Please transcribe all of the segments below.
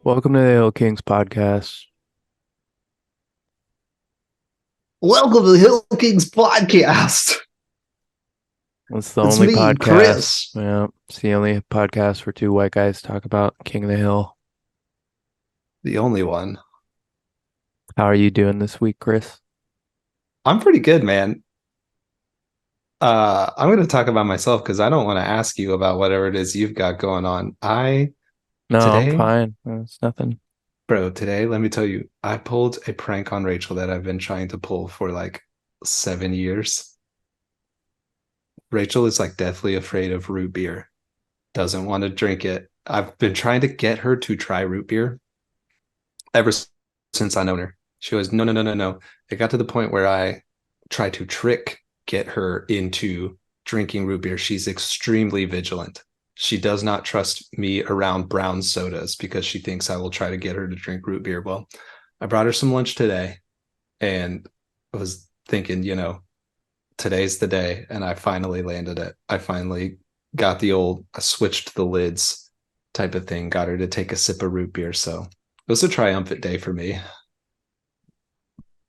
Welcome to the Hill Kings podcast. Welcome to the Hill Kings podcast. It's the It's only me, podcast. Chris. Yeah, it's the only podcast where two white guys talk about King of the Hill. The only one. How are you doing this week, Chris? I'm pretty good, man. I'm going to talk about myself because I don't want to ask you about whatever it is you've got going on. No, I'm Today, fine. It's nothing. today, let me tell you, I pulled a prank on Rachel that I've been trying to pull for like 7 years. Rachel is like deathly afraid of root beer, doesn't want to drink it. I've been trying to get her to try root beer ever since I known her. She was no, no, no, no, no. It got to the point where I tried to get her into drinking root beer. She's extremely vigilant. She does not trust me around brown sodas because she thinks I will try to get her to drink root beer. Well, I brought her some lunch today and I was thinking, today's the day. And I finally landed it. I finally got I switched the lids type of thing, got her to take a sip of root beer. So it was a triumphant day for me.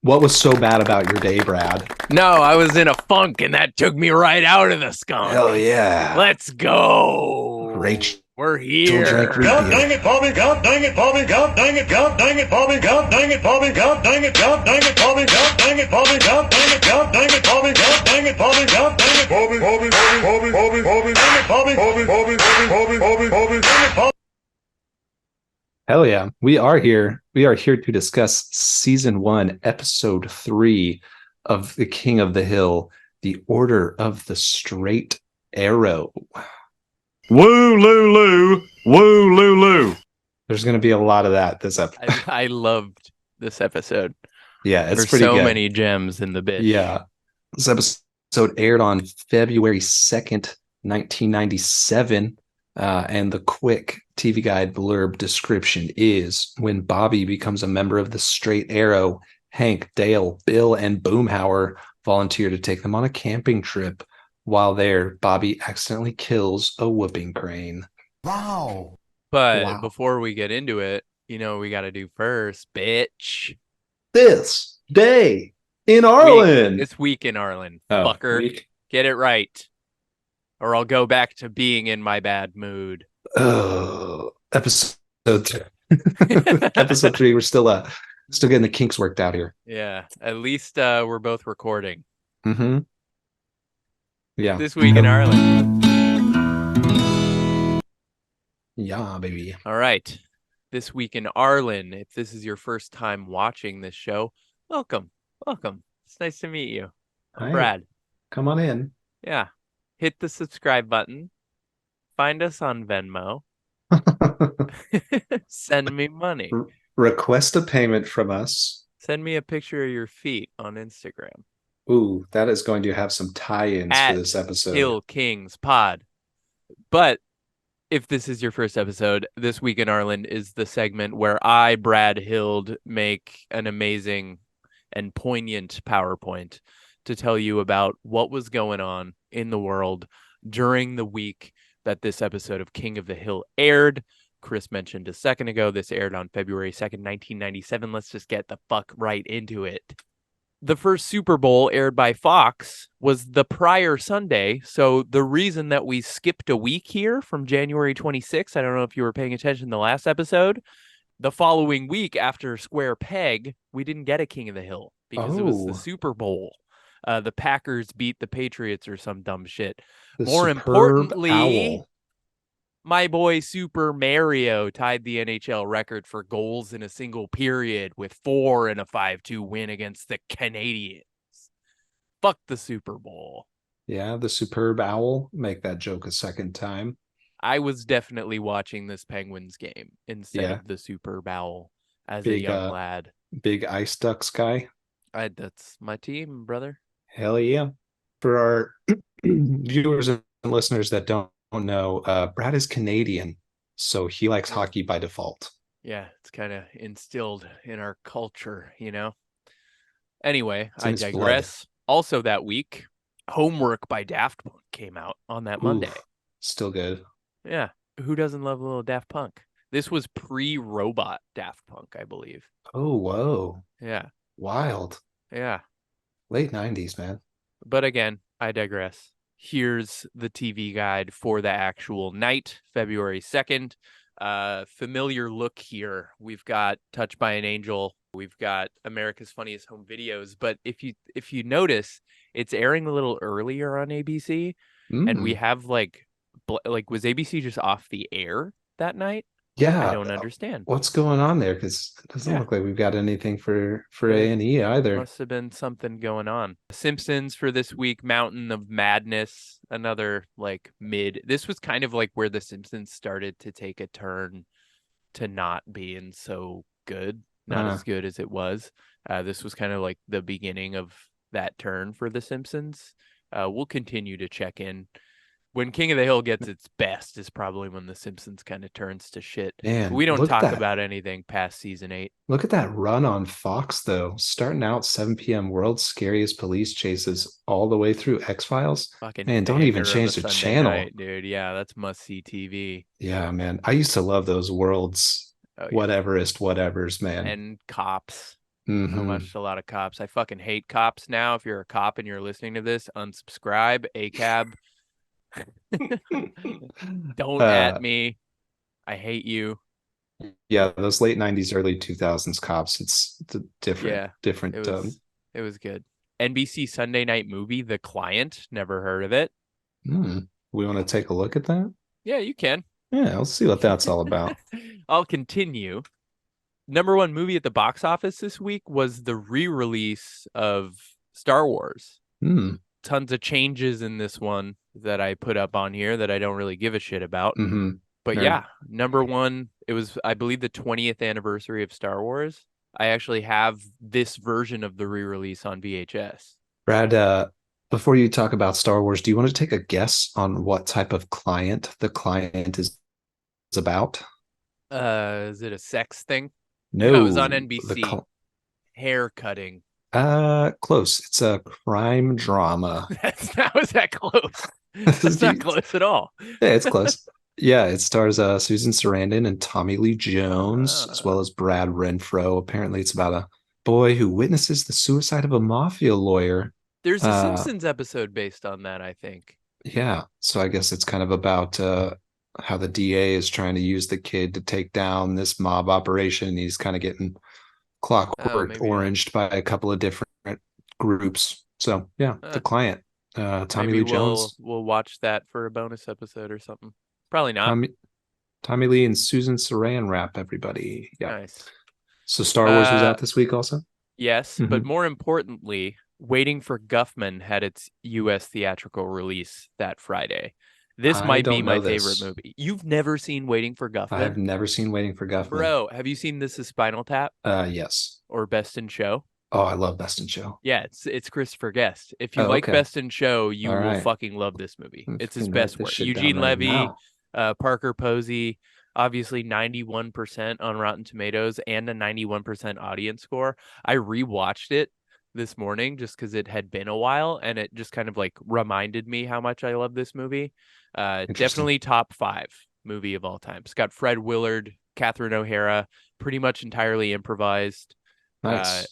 What was so bad about your day, Brad? No, I was in a funk and that took me right out of the skunk. Hell yeah. Let's go. Rachel We're here. drank root God beer. dang it, Bobby, God dang it, Bobby, God dang it, God dang it, Bobby, God dang it, Bobby, God dang it, God dang it, Bobby, God dang it, Bobby, God dang it, God dang it, Bobby, God dang it, Bobby, God dang it, Bobby, Bobby, Bobby, Bobby, Bobby, Bobby, dang it, Bobby, Bobby, Bobby, Bobby, Bobby, Bobby, Bobby, dang it, Bobby. Hell yeah. We are here. We are here to discuss season 1, episode 3 of The King of the Hill, The Order of the Straight Arrow. Woo loo loo, woo loo loo. There's going to be a lot of that this episode. I loved this episode. Yeah, it's There's pretty so good. many gems in the bitch. Yeah. This episode aired on February 2nd, 1997. And the quick TV Guide blurb description is when Bobby becomes a member of the Straight Arrow, Hank, Dale, Bill, and Boomhauer volunteer to take them on a camping trip. While there, Bobby accidentally kills a whooping crane. Wow. But Wow. before we get into it, we got to do first, bitch. This day in Arlen. This week in Arlen, Oh, fucker. week. Get it right. Or I'll go back to being in my bad mood. Oh, episode episode 3. We're still getting the kinks worked out here. Yeah, at least we're both recording. Mm-hmm. Yeah. This week in Ireland. Yeah, baby. All right. This week in Arlen. If this is your first time watching this show, welcome. Welcome. It's nice to meet you. I'm Hi. Brad. Come on in. Yeah. Hit the subscribe button. Find us on Venmo. Send me money. Request a payment from us. Send me a picture of your feet on Instagram. Ooh, that is going to have some tie-ins for this episode. Hill Kings Pod. But if this is your first episode, This Week in Arlen is the segment where I, Brad Hild, make an amazing and poignant PowerPoint to tell you about what was going on in the world during the week that this episode of King of the Hill aired. Chris mentioned a second ago, this aired on February 2nd, 1997. Let's just get the fuck right into it. The first Super Bowl aired by Fox was the prior Sunday. So the reason that we skipped a week here from January 26th, I don't know if you were paying attention in the last episode, the following week after Square Peg, we didn't get a King of the Hill because it was the Super Bowl. The Packers beat the Patriots or some dumb shit. The More superb importantly, owl. my boy Super Mario tied the NHL record for goals in a single period with 4 in a 5-2 win against the Canadians. Fuck the Super Bowl. Yeah, the superb owl. Make that joke a second time. I was definitely watching this Penguins game instead Yeah. of the Super Bowl as Big, a young lad. Big Ice Ducks guy. That's my team, brother. Hell yeah. For our viewers and listeners that don't know, Brad is Canadian, so he likes hockey by default. Yeah, it's kind of instilled in our culture, Anyway, It's in I his digress. Also that week, Homework by Daft Punk came out on that Monday. Still good. Yeah, who doesn't love a little Daft Punk? This was pre-robot Daft Punk, I believe. Oh, whoa. Yeah. Wild. Yeah. Late 90s, man. But again, I digress. Here's the TV guide for the actual night, February 2nd. Familiar look here. We've got Touched by an Angel. We've got America's Funniest Home Videos. But if you notice, it's airing a little earlier on ABC, and we Mm. have like was ABC just off the air that night? I Yeah. don't understand. What's going on there? Because it doesn't Yeah. look like we've got anything for There A&E either. must have been something going on. Simpsons for this week, Mountain of Madness, another like mid. This was kind of like where the Simpsons started to take a turn to not being so good, not Uh, as good as it was. This was kind of like the beginning of that turn for the Simpsons. We'll continue to check in. When King of the Hill gets its best is probably when the Simpsons kind of turns to shit. But Man, we don't talk about anything past season 8. look at that run on Fox though. Starting out 7 p.m. World's Scariest Police Chases all the way through X-Files. Fucking Man, don't even banger of a change the Sunday channel. night, dude. Yeah, that's must-see TV. Yeah, man. I used to love those World's Oh yeah, whatevers, man. and Cops. I Hmm. watched a lot of Cops. I fucking hate Cops now. If you're a cop and you're listening to this, unsubscribe. ACAB, don't at uh me. I hate you. yeah, those late 90s, early 2000s cops. It's a different, Yeah, it different was good. NBC Sunday Night Movie, The Client. Never heard of it. hmm. We want to take a look at that? Yeah, you can. Yeah, let's see what that's all about. I'll continue. Number one movie at the box office this week was the re-release of Star Wars. Hmm. Tons of changes in this one that I put up on here that I don't really give a shit about. Mm-hmm. But Right. yeah, number one, it was, I believe, the 20th anniversary of Star Wars. I actually have this version of the re-release on VHS. Brad, before you talk about Star Wars, do you want to take a guess on what type of client the client is about? Is it a sex thing? Yeah, it was on No, NBC. Hair cutting. close. It's a crime drama. That was that close. That's not close at all. Yeah, it's close. Yeah, it stars Susan Sarandon and Tommy Lee Jones, as well as Brad Renfro. Apparently, it's about a boy who witnesses the suicide of a mafia lawyer. There's a Simpsons episode based on that, I think. Yeah, so I guess it's kind of about how the DA is trying to use the kid to take down this mob operation. He's kind of getting clockwork oranged by a couple of different groups. So yeah, the client, Tommy Lee Jones. We'll watch that for a bonus episode or something. Probably not. Tommy Lee and Susan Saran wrap everybody. Yeah. Nice. So Star Wars was out this week also? Yes, but more importantly, Waiting for Guffman had its U.S. theatrical release that Friday. This might be my favorite movie. You've never seen Waiting for Guffman? I've never seen Waiting for Guffman. Bro, have you seen This Is Spinal Tap? Yes. Or Best in Show? Oh, I love Best in Show. Yeah, it's Christopher Guest. If you like Best in Show, you will fucking love this movie. It's his best work. Eugene Levy, Parker Posey, obviously 91% on Rotten Tomatoes and a 91% audience score. I rewatched it this morning just because it had been a while, and it just kind of like reminded me how much I love this movie. Definitely top 5 movie of all time. It's got Fred Willard, Catherine O'Hara, pretty much entirely improvised. Nice.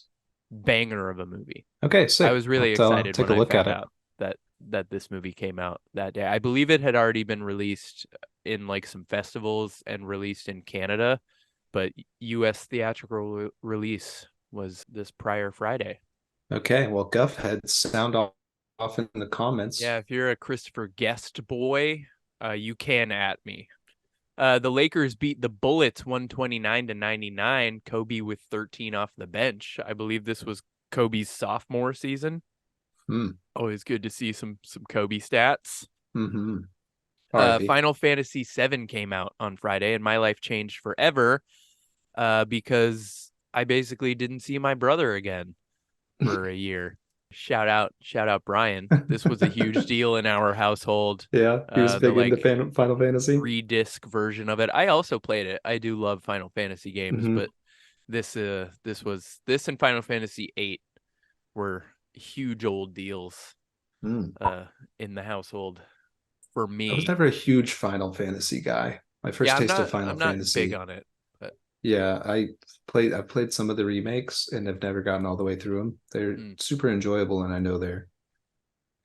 Banger of a movie. Okay, so I was really excited take when a look I found at out that this movie came out that day. I believe it had already been released in like some festivals and released in Canada, but U.S. theatrical release was this prior Friday. Okay, well, Guffhead, sound off in the comments. Yeah, if you're a Christopher Guest boy, you can at me. The Lakers beat the Bullets 129-99. Kobe with 13 off the bench. I believe this was Kobe's sophomore season. Always good to see some Kobe stats. Final Fantasy VII came out on Friday, and my life changed forever because I basically didn't see my brother again for a year. Shout out Brian. This was a huge deal in our household. Yeah, he was big into Final Fantasy. 3-disc version of it. I also played it. I do love Final Fantasy games, but this and Final Fantasy VIII were huge old deals in the household for me. I was never a huge Final Fantasy guy. My first Yeah, taste of I'm Final not big Fantasy. on it, but Yeah, I've played some of the remakes and have never gotten all the way through them. They're hmm. super enjoyable, and I know they're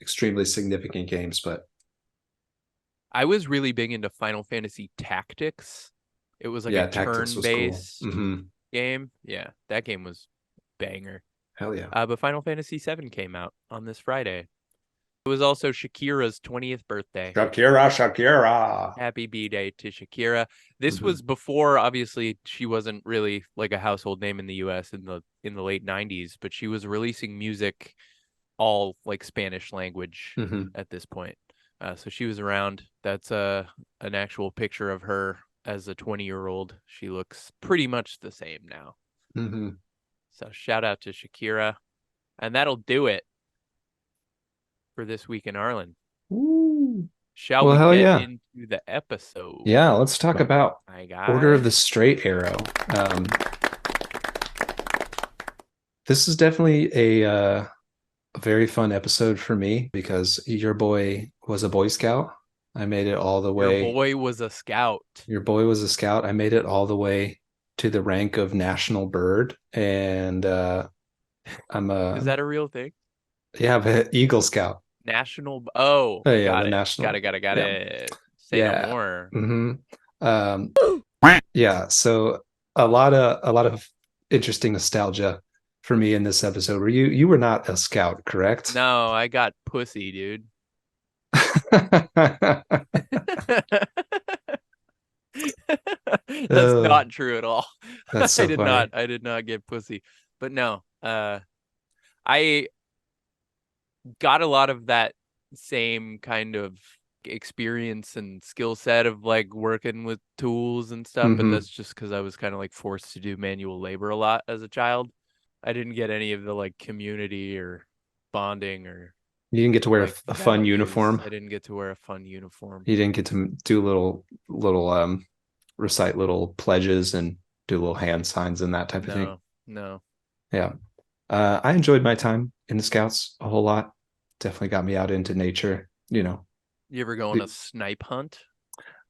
extremely significant games, but I was really big into Final Fantasy Tactics. It was like a yeah, Tactics was cool. turn-based game. Yeah, that game was banger. Hell yeah. But Final Fantasy VII came out on this Friday. It was also Shakira's 20th birthday. Shakira. Happy B-Day to Shakira. This Mhm. was before, obviously, she wasn't really like a household name in the US in the late 90s, but she was releasing music all like Spanish language Mhm. at this point. So she was around. That's an actual picture of her as a 20-year-old. She looks pretty much the same now. Mhm. So shout out to Shakira. And that'll do it for this week in Arlen. Woo. Shall Well, we hell get yeah. into the episode? Yeah, let's talk about My Order of guy. the Straight Arrow. This is definitely a very fun episode for me because your boy was a Boy Scout. I made it all the Your way. boy was a scout. Your boy was a scout. I made it all the way to the rank of national bird, and I'm Is a that a real thing? yeah, I'm a Eagle Scout. National. Oh, Oh yeah, got the it. national. Got Yeah, it. Say no yeah. more. Um, yeah. So a lot of interesting nostalgia for me in this episode. You were not a scout, correct? No, I got pussy, dude. That's Oh, not true at all. that's so funny. I did not get pussy. But no, I got a lot of that same kind of experience and skill set of like working with tools and stuff, but Hmm. that's just because I was kind of like forced to do manual labor a lot as a child. I didn't get any of the like community or bonding or You didn't get to wear like a fun values. uniform. I didn't get to wear a fun uniform. You didn't get to do little recite little pledges and do little hand signs and that type of thing. No, no. Yeah. I enjoyed my time in the Scouts a whole lot. Definitely got me out into nature. You know, You ever go on a snipe hunt?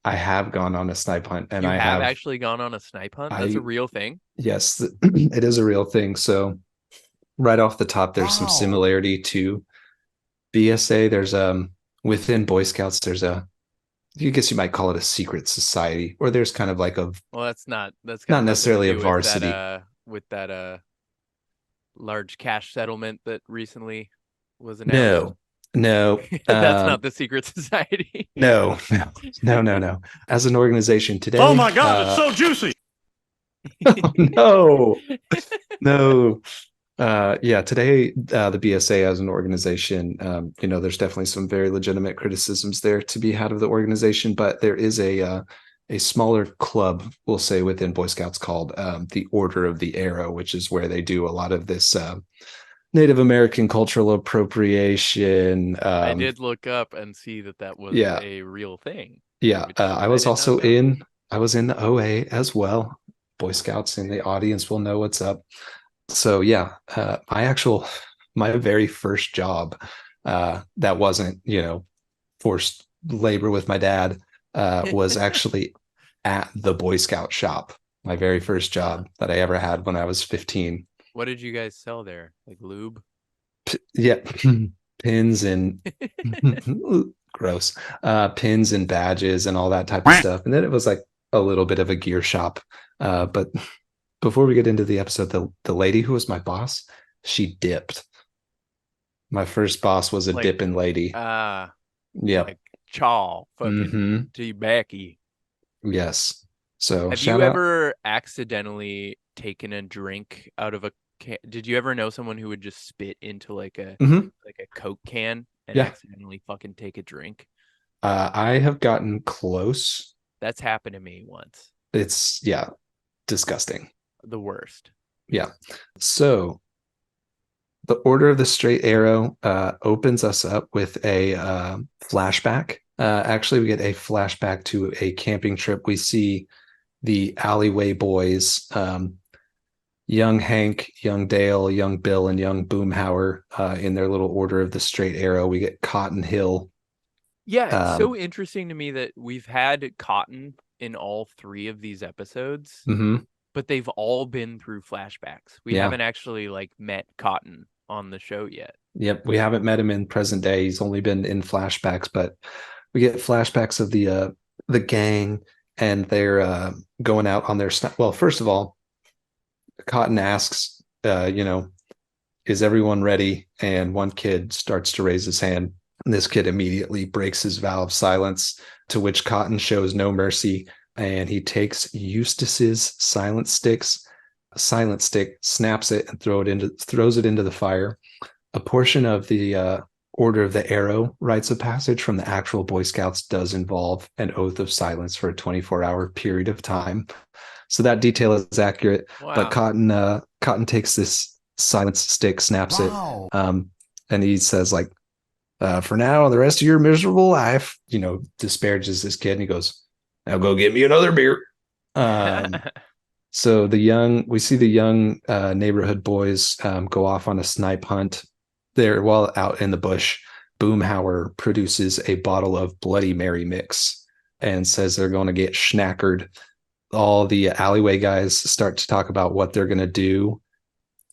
I have gone on a snipe hunt, and You have actually gone on a snipe hunt? That's a I, real thing. yes, it is a real thing. So right off the top, there's some similarity to BSA. There's within Boy Scouts, there's you guess you might call it a secret society, or there's kind of like a Well, that's got not nothing to necessarily a do varsity. with that large cash settlement that recently was announced. No, no, That's not the secret society. no, no. As an organization today, Oh my God, it's so juicy. no, no. Yeah, today the BSA as an organization, there's definitely some very legitimate criticisms there to be had of the organization, but there is a smaller club, we'll say, within Boy Scouts called the Order of the Arrow, which is where they do a lot of this Native American cultural appropriation. I did look up and see that was Yeah, a real thing. yeah. Which I I was did not also know. I was in the OA as well. Boy Scouts in the audience will know what's up. So yeah, my very first job that wasn't, forced labor with my dad was actually at the Boy Scout shop. My very first job that I ever had when I was 15. What did you guys sell there? Like lube? Yeah, pins and gross pins and badges and all that type of stuff. And then it was like a little bit of a gear shop. But before we get into the episode, the lady who was my boss, she dipped. My first boss was a Like, dipping lady. Yep. like chaw, fucking Hmm. T-backy. Yes. So Have shout you out. ever accidentally taken a drink out of a can? Did you ever know someone who would just spit into like a Mhm. Coke can and Yeah. accidentally fucking take a drink? I have gotten close. That's happened to me once. It's yeah, disgusting. The worst. Yeah. So the Order of the Straight Arrow opens us up with a flashback. Actually, we get a flashback to a camping trip. We see the alleyway boys, young Hank, young Dale, young Bill, and young Boomhauer in their little Order of the Straight Arrow. We get Cotton Hill. Yeah, it's so interesting to me that we've had Cotton in all 3 of these episodes, Mm-hmm. but they've all been through flashbacks. We Yeah. haven't actually like met Cotton on the show yet. Yep. We haven't met him in present day. He's only been in flashbacks, but we get flashbacks of the gang, and they're going out on their well, first of all, Cotton asks, is everyone ready? And one kid starts to raise his hand. And this kid immediately breaks his vow of silence, to which Cotton shows no mercy. And he takes Eustace's silent stick, snaps it, and throws it into the fire. A portion of the Order of the Arrow rites of passage from the actual Boy Scouts does involve an oath of silence for a 24-hour period of time. So that detail is accurate. Wow. But Cotton takes this silence stick, snaps it, and he says, like, for now, the rest of your miserable life, disparages this kid, and he goes, now go get me another beer. So we see the young neighborhood boys go off on a snipe hunt. There, while out in the bush, Boomhauer produces a bottle of Bloody Mary mix and says they're going to get schnackered. All the alleyway guys start to talk about what they're going to do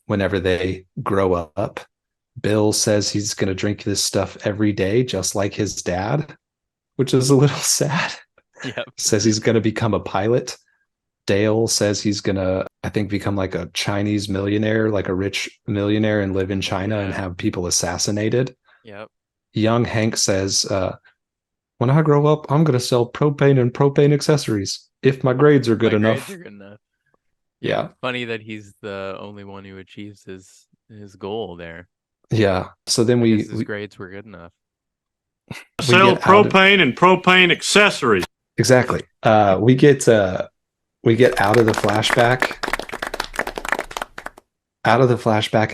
whenever they grow up. Bill says he's going to drink this stuff every day, just like his dad, which is a little sad. Yep. Says he's going to become a pilot. Dale says he's going to, I think, become like a Chinese millionaire, like a rich millionaire, and live in China and have people assassinated. Yep. Young Hank says, when I grow up, I'm going to sell propane and propane accessories if my grades are good enough. Grades are good enough. Yeah. Funny that he's the only one who achieves his goal there. Yeah. So then his grades were good enough. Sell propane and propane accessories. Exactly. We get out of the flashback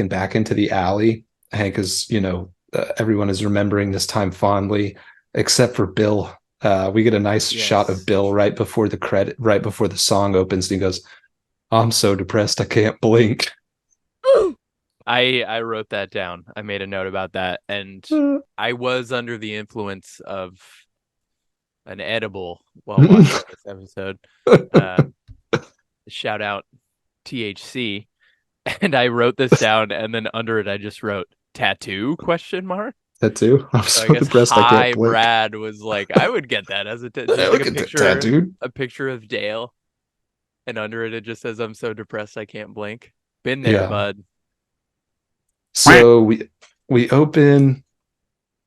and back into the alley. Hank is, everyone is remembering this time fondly, except for Bill. We get a nice shot of Bill right before the song opens, and he goes, I'm so depressed I can't blink. I wrote that down. I made a note about that, and I was under the influence of an edible while watching this episode. Shout out THC. And I wrote this down, and then under it I just wrote tattoo ? Tattoo? I'm so depressed I can't blink. Brad was like, I would get that as a tattoo. A picture of Dale, and under it just says, I'm so depressed I can't blink. Been there, bud. So we open.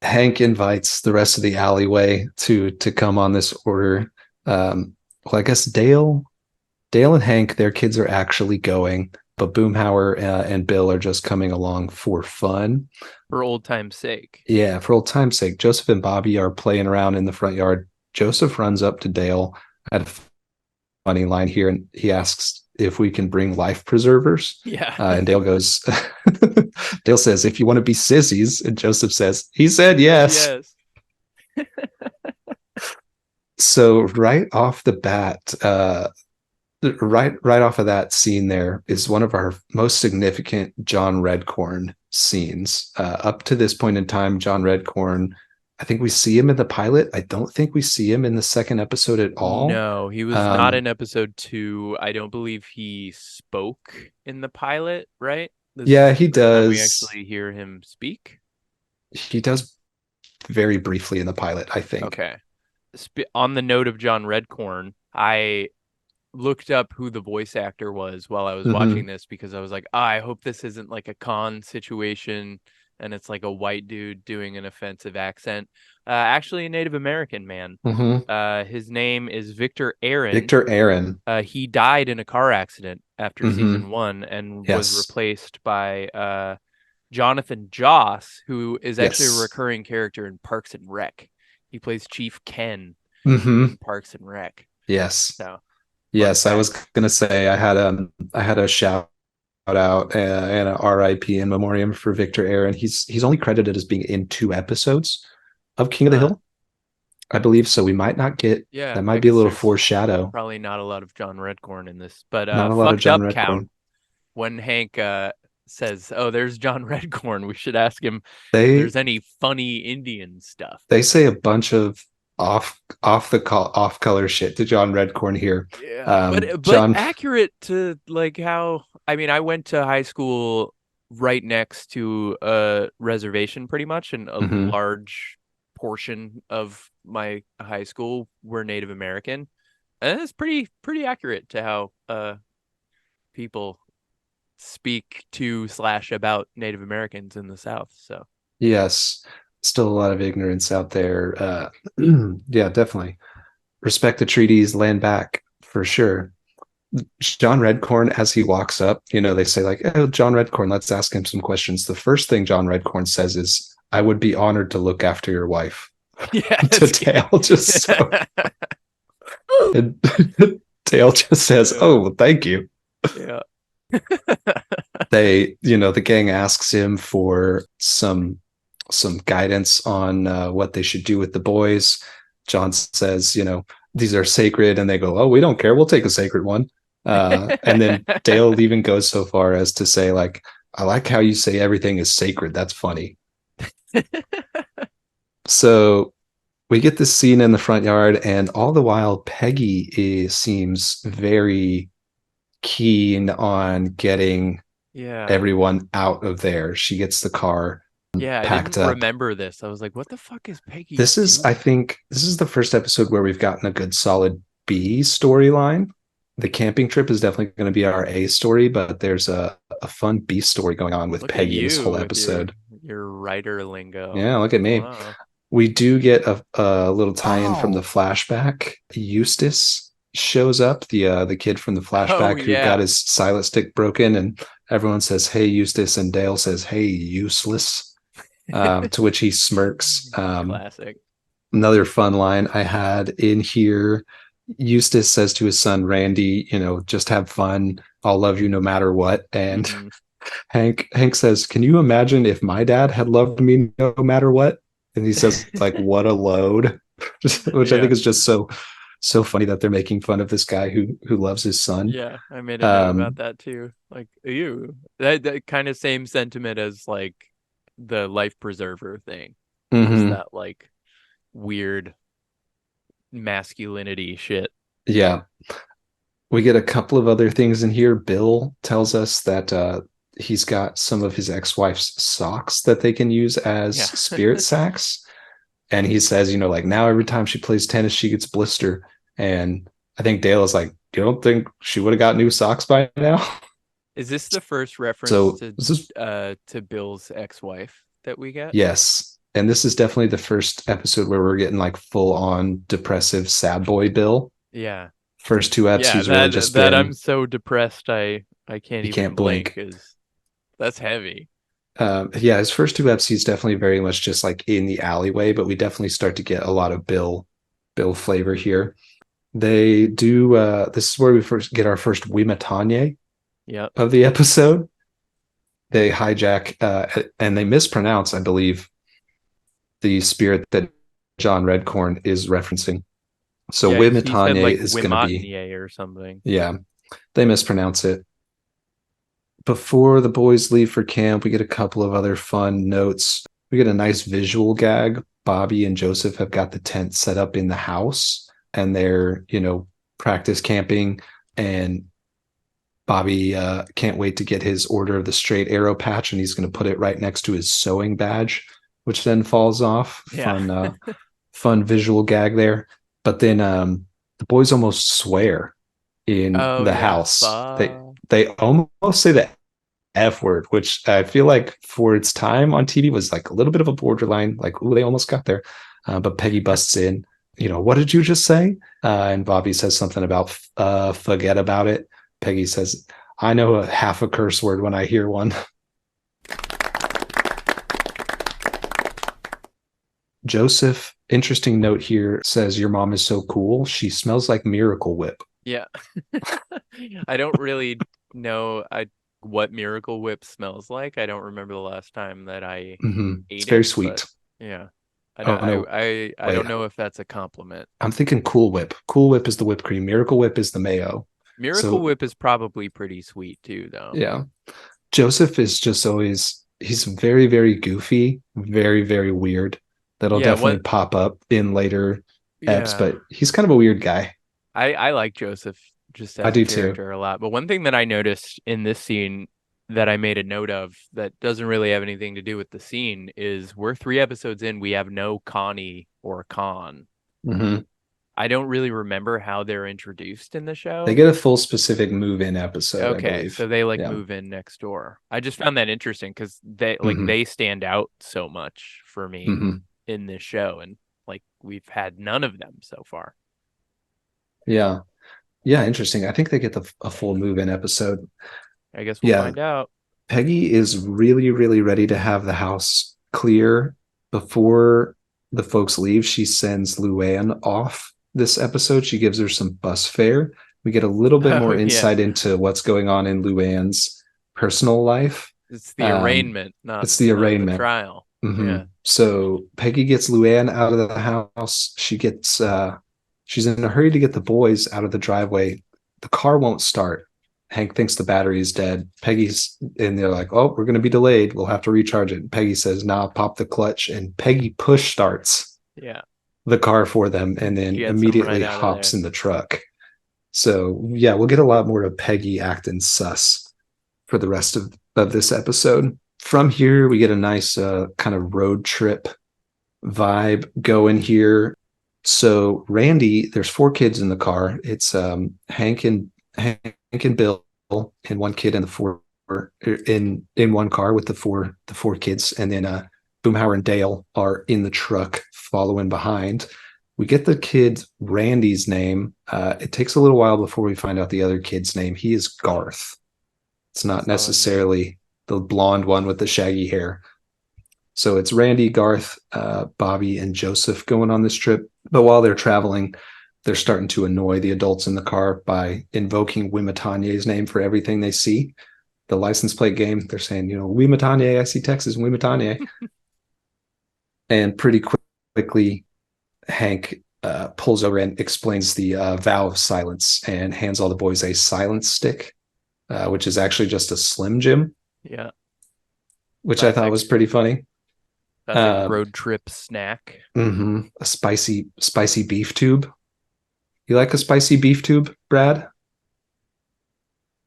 Hank invites the rest of the alleyway to come on this order. Well, I guess Dale and Hank, their kids are actually going, but Boomhauer and Bill are just coming along for fun. For old time's sake. Yeah, for old time's sake. Joseph and Bobby are playing around in the front yard. Joseph runs up to Dale at a funny line here, and he asks if we can bring life preservers. Yeah. And Dale goes, Dale says, if you want to be sissies. And Joseph says, he said yes. So right off the bat, right off of that scene there is one of our most significant John Redcorn scenes. Up to this point in time, John Redcorn, I think we see him in the pilot. I don't think we see him in the second episode at all. No, he was not in episode 2. I don't believe he spoke in the pilot, right? He does. We actually hear him speak. He does very briefly in the pilot, I think. Okay. On the note of John Redcorn, I looked up who the voice actor was while I was watching this, because I was like, I hope this isn't like a con situation and it's like a white dude doing an offensive accent. Actually a Native American man. His name is Victor Aaron. Victor Aaron. He died in a car accident after season 1 and was replaced by Jonathan Joss, who is actually a recurring character in Parks and Rec. He plays Chief Ken in Parks and Rec. Yes. So, yes, I was gonna say I had a shout out and a RIP in memoriam for Victor Aaron. He's only credited as being in 2 episodes of King of the Hill, I believe. So we might not get that. Might be a little foreshadow. Probably not a lot of John Redcorn in this, but not a lot of John Redcorn. Count, when Hank says, "Oh, there's John Redcorn," we should ask him if there's any funny Indian stuff. They say a bunch of off color shit to John Redcorn here. Yeah, but John. accurate to like how I mean, I went to high school right next to a reservation pretty much, and a Mhm. large portion of my high school were Native American. And it's pretty accurate to how people speak to slash about Native Americans in the South. So Yes, still a lot of ignorance out there. Yeah, definitely. Respect the treaties, land back for sure. John Redcorn, as he walks up, they say like, "Oh, John Redcorn, let's ask him some questions." The first thing John Redcorn says is, "I would be honored to look after your wife." To yes, Dale, just so. And Dale just says, yeah, "Oh, well, thank you." yeah. The gang asks him for some guidance on what they should do with the boys. John says, these are sacred, and they go, "Oh, we don't care. We'll take a sacred one." And then Dale even goes so far as to say, like, "I like how you say everything is sacred. That's funny." So we get this scene in the front yard, and all the while, seems very keen on getting Yeah. everyone out of there. She gets the car Yeah, I packed didn't up. remember this. I was like, what the fuck is Peggy This is, I doing? think, this is the first episode where we've gotten a good solid B storyline. The camping trip is definitely going to be our A story, but there's a fun B story going on with Look at Peggy this you whole with episode. your writer lingo. Yeah, look at me. Wow. We do get a little tie-in from the flashback. Eustace shows up, the kid from the Oh flashback who got yeah. his silent stick broken, and everyone says, "Hey, Eustace," and Dale says, "Hey, useless." To which he smirks. Classic. Another fun line I had in here. Eustace says to his son Randy, "Just have fun. I'll love you no matter what." And Hmm. Hank says, "Can you imagine if my dad had loved me no matter what?" And he says, like, "What a load," which I Yeah. think is just so funny that they're making fun of this guy who loves his son. Yeah, I made a note about Um, that too. Like, ew. That kind of same sentiment as like the life preserver thing. Just mhm, that like weird masculinity shit. yeah, we get a couple of other things in here. Bill tells us that he's got some of his ex-wife's socks that they can use as Yeah. spirit sacks. And he says, like, now every time she plays tennis, she gets blister. And I think Dale is like, "You don't think she would have got new socks by now?" Is this the first reference So this is, to Bill's ex-wife that we get? yes. And this is definitely the first episode where we're getting like full on depressive sad boy Bill. Yeah. First two eps, Yeah, he's really that just that I'm been, so depressed I can't he even can't blink blink. is that's heavy. Yeah, his first two eps, he's definitely very much just like in the alleyway, but we definitely start to get a lot of Bill flavor here. They do this is where we first get our first Wimatanye Yep. of the episode. They hijack and they mispronounce, I believe, the spirit that John Redcorn is referencing. So Yeah, he said Wimatanye like is going to be, Wimatnie or something. yeah, they mispronounce it. Before the boys leave for camp, we get a couple of other fun notes. We get a nice visual gag. Bobby and Joseph have got the tent set up in the house and they're, practice camping. And Bobby can't wait to get his Order of the Straight Arrow patch, and he's going to put it right next to his sewing badge, which then falls off. Yeah. Fun visual gag there. But then the boys almost swear in Oh the yeah. house. They Fuck. they almost say the F word, which I feel like for its time on TV was like a little bit of a borderline. Like, ooh, they almost got there. But Peggy busts in. What did you just say? And Bobby says something about forget about it. Peggy says, "I know a half a curse word when I hear one." Joseph, interesting note here, says, "Your mom is so cool. She smells like Miracle Whip." Yeah. I don't really know what Miracle Whip smells like. I don't remember the last time that I It's ate very it, but sweet. yeah. Oh no, I wait. don't know if that's a compliment. I'm thinking Cool Whip. Cool Whip is the whipped cream. Miracle Whip is the mayo. Miracle So Whip is probably pretty sweet too, though. yeah, Joseph is just always, he's very, very goofy, very, very weird. That'll Yeah, definitely what pop up in later Epps, Yeah. but he's kind of a weird guy. I like Joseph just I as a do too. character a lot. But one thing that I noticed in this scene that I made a note of that doesn't really have anything to do with the scene is we're 3 episodes in, we have no Connie or Con. Hmm. I don't really remember how they're introduced in the They show. get a full specific move-in episode, I Okay, believe. so they like Yeah. move in next door. I just found that interesting because they Hmm. they stand out so much for me Hmm. in this show, and like we've had none of them so far. Yeah. Yeah, interesting. I think they get a full move-in episode. I guess we'll Yeah, find out. Peggy is really, really ready to have the house clear before the folks leave. She sends Luann off this episode. She gives her some bus fare. We get a little bit Oh more yeah, insight into what's going on in Luann's personal life. it's the Um, arraignment, not it's the the arraignment. trial. Hmm. Yeah. So Peggy gets Luann out of the house. She's in a hurry to get the boys out of the driveway. The car won't start. Hank thinks the battery is dead. Peggy's and they're like, "Oh, we're going to be delayed. We'll have to recharge it." And Peggy says, "Nah, pop the clutch." And Peggy push starts Yeah. the car for them and then Gets them right immediately out of hops there. in the truck. So yeah, we'll get a lot more of Peggy acting sus for the rest of this episode. From here, we get a nice kind of road trip vibe going here. So Randy, there's 4 kids in the car. It's Hank and Bill, and one kid in the four in one car with the four kids, and then Boomhauer and Dale are in the truck following behind. We get the kid Randy's name. It takes a little while before we find out the other kid's name. He is Garth. It's not Solid name. necessarily the blonde one with the shaggy hair. So it's Randy, Garth, Bobby, and Joseph going on this trip. But while they're traveling, they're starting to annoy the adults in the car by invoking Wimatanye's name for everything they see. The license plate game, they're saying, Wimatanye, I see Texas, Wimatanye. And pretty quickly, Hank pulls over and explains the vow of silence and hands all the boys a silence stick, which is actually just a Slim Jim, Yeah. which I thought was pretty funny. That's a road trip snack. A spicy beef tube. You like a spicy beef tube, Brad?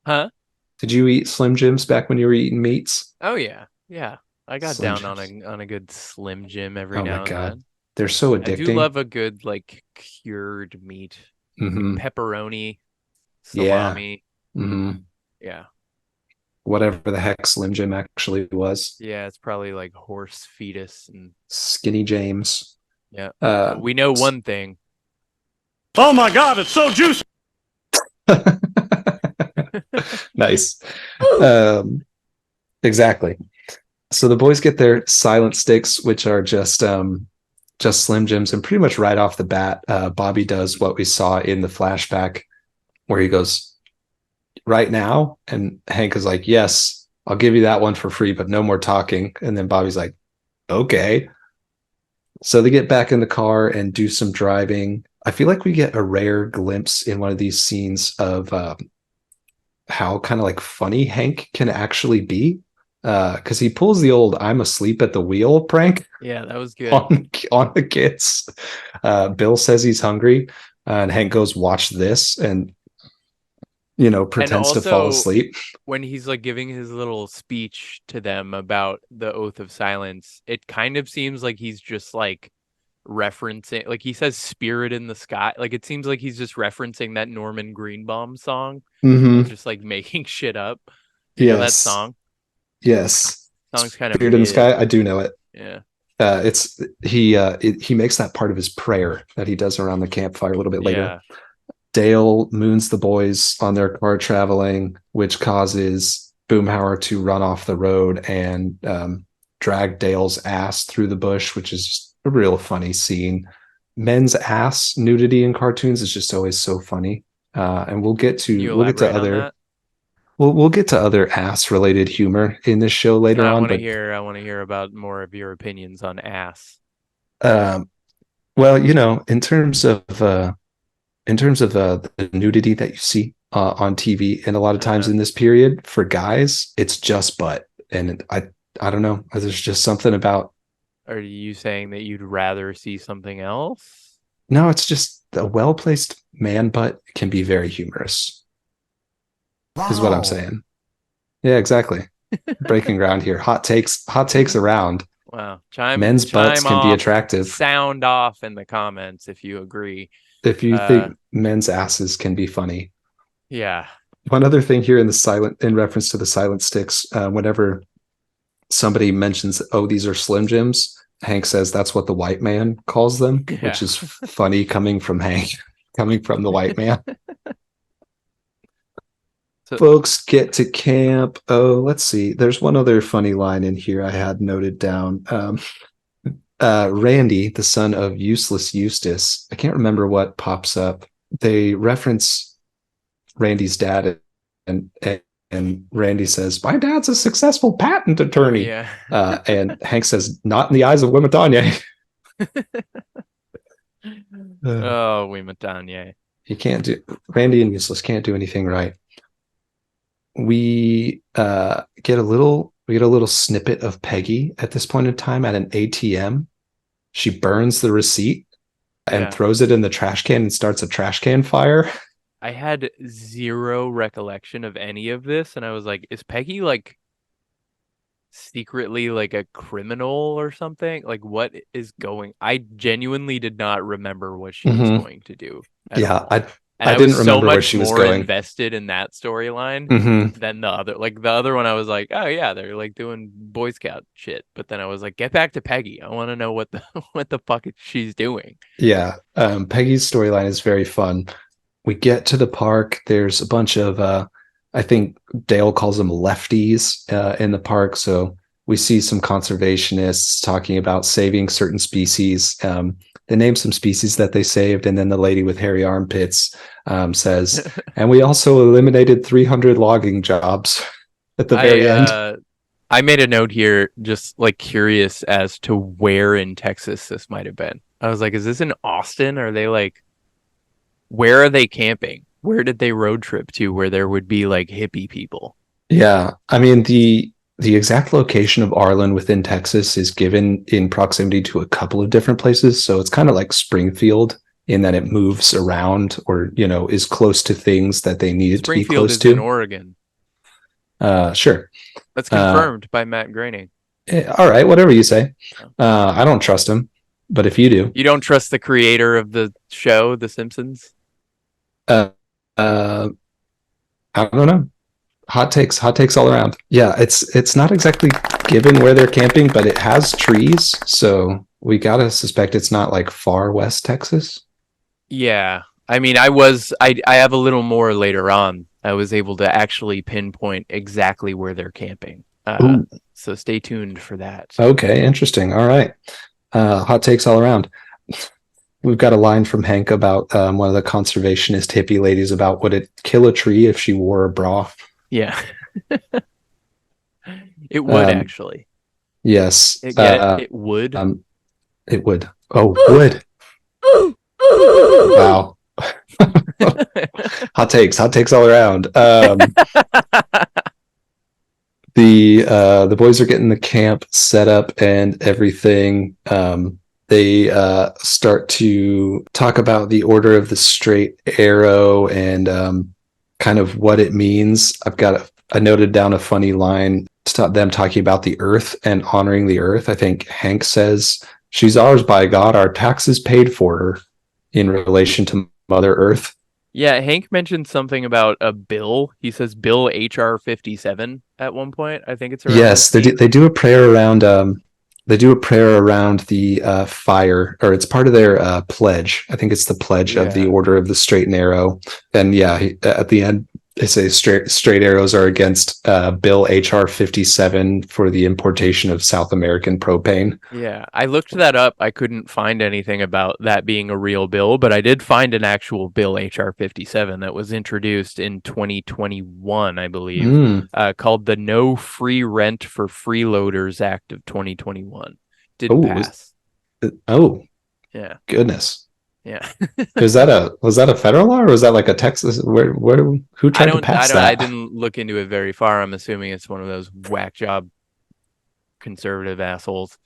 Huh? Did you eat Slim Jims back when you were eating meats? Oh yeah. Yeah. I got Slim down Jims. on a good Slim Jim every Oh my now and God. then. They're so I do addicting. love a good like cured meat, Hmm. like pepperoni, Yeah. salami. Hmm. Yeah. Whatever the heck Slim Jim actually was. Yeah, it's probably like horse fetus and Skinny James. yeah. Uh, But we know one thing. Oh my God, it's so juicy. Nice. Exactly. So the boys get their silent sticks, which are just Slim Jims, and pretty much right off the bat, Bobby does what we saw in the flashback, where he goes, "Right now," and Hank is like, "Yes, I'll give you that one for free, but no more talking." And then Bobby's like, "Okay." So they get back in the car and do some driving. I feel like we get a rare glimpse in one of these scenes of how kind of like funny Hank can actually be. Because he pulls the old "I'm asleep at the wheel" prank Yeah, that was good. on the kids. Bill says he's hungry, and Hank goes, "Watch this," and pretends to fall also, asleep. when he's like giving his little speech to them about the oath of silence, it kind of seems like he's just like referencing, like he says "spirit in the sky." Like it seems like he's just referencing that Norman Greenbaum song and Mm-hmm. just like making shit up. You know that Yes. song? Yes. Song's kind of Spirit in the mid. Sky. I do know it. Yeah. He makes that part of his prayer that he does around the campfire a little bit later. Yeah. Dale moons the boys on their car traveling, which causes Boomhauer to run off the road and drag Dale's ass through the bush, which is just a real funny scene. Men's ass nudity in cartoons is just always so funny. And we'll get Can you to elaborate on other that? we'll get to other ass related humor in this show later I on. want to But hear about more of your opinions on ass. well, in terms of the nudity that you see on TV, and a lot of times in this period for guys, it's just butt, and I don't know. There's just something about. Are you saying that you'd rather see something else? No, it's just a well-placed man butt can be very humorous, is what I'm saying. Yeah, exactly. Breaking ground here. Hot takes around. Wow. Men's butts Chime can be off, attractive. sound off in the comments if you agree. If you Uh, think men's asses can be funny. yeah. One other thing here in reference to the silent sticks, whenever somebody mentions, oh, these are Slim Jims, Hank says that's what the white man calls them, Yeah. which is funny coming from Hank, coming from the white man. So, Folks get to camp. Oh, let's see. There's one other funny line in here I had noted down. Randy, the son of Useless Eustace, I can't remember what pops up. They reference Randy's dad, and and Randy says, "My dad's a successful patent attorney." yeah. And Hank says, "Not in the eyes of Wimitanye." Oh, we Matanye. He can't do. Randy and Useless can't do anything right. We get a little snippet of Peggy at this point in time at an ATM. She burns the receipt and Yeah. throws it in the trash can and starts a trash can fire. I had zero recollection of any of this, and I was like, is Peggy like secretly like a criminal or something? Like, what is going? I genuinely did not remember what she was going to do at Yeah, all. And I I was didn't so remember where much she was more going. invested in that storyline Mm-hmm. than the other. Like the other one, I was like, oh yeah, they're like doing Boy Scout shit. But then I was like, get back to Peggy. I want to know what the what the fuck she's doing. Yeah, Peggy's storyline is very fun. We get to the park. There's a bunch of, I think Dale calls them lefties in the park. So we see some conservationists talking about saving certain species. They name some species that they saved, and then the lady with hairy armpits says, "And we also eliminated 300 logging jobs." At the very end. I made a note here, just like curious as to where in Texas this might have been. I was like, is this in Austin? Are they like, where are they camping? Where did they road trip to where there would be like hippie people? Yeah, I mean the exact location of Arlen within Texas is given in proximity to a couple of different places, so it's kind of like Springfield in that it moves around, or is close to things that they need it to be Springfield close is to. in Oregon. Sure. That's confirmed by Matt Groening. All right, whatever you say. I don't trust him, but if you do, You don't trust the creator of the show, The Simpsons? uh, I don't know. Hot takes all around. Yeah, it's not exactly given where they're camping, but it has trees, so we gotta suspect it's not like far west Texas. Yeah. I mean, I have a little more later on. I was able to actually pinpoint exactly where they're camping. So stay tuned for that. Okay, interesting. All right. Hot takes all around. We've got a line from Hank about one of the conservationist hippie ladies about would it kill a tree if she wore a bra? Yeah. It would actually. Yes. It would. It would. Oh, would. Wow. Hot takes all around. The boys are getting the camp set up and everything. They start to talk about the order of the straight arrow and kind of what it means. I noted down a funny line to them talking about the earth and honoring the earth. I think Hank says, "She's ours by God, our taxes paid for her," in relation to Mother Earth. Yeah, Hank mentioned something about a bill. He says Bill HR 57 at one point. I think it's around. Yes, they do a prayer around. They do a prayer around the fire, or it's part of their pledge. I think it's the pledge of the Order of the Straight and Arrow. And yeah, at the end, they say straight arrows are against Bill HR 57 for the importation of South American propane. Yeah, I looked that up. I couldn't find anything about that being a real bill, but I did find an actual Bill HR 57 that was introduced in 2021, I believe, called the No Free Rent for Freeloaders Act of 2021. Didn't pass. Yeah. Goodness. Yeah. was that a federal law, or was that like a Texas? Who tried to pass that? I didn't look into it very far. I'm assuming it's one of those whack job conservative assholes.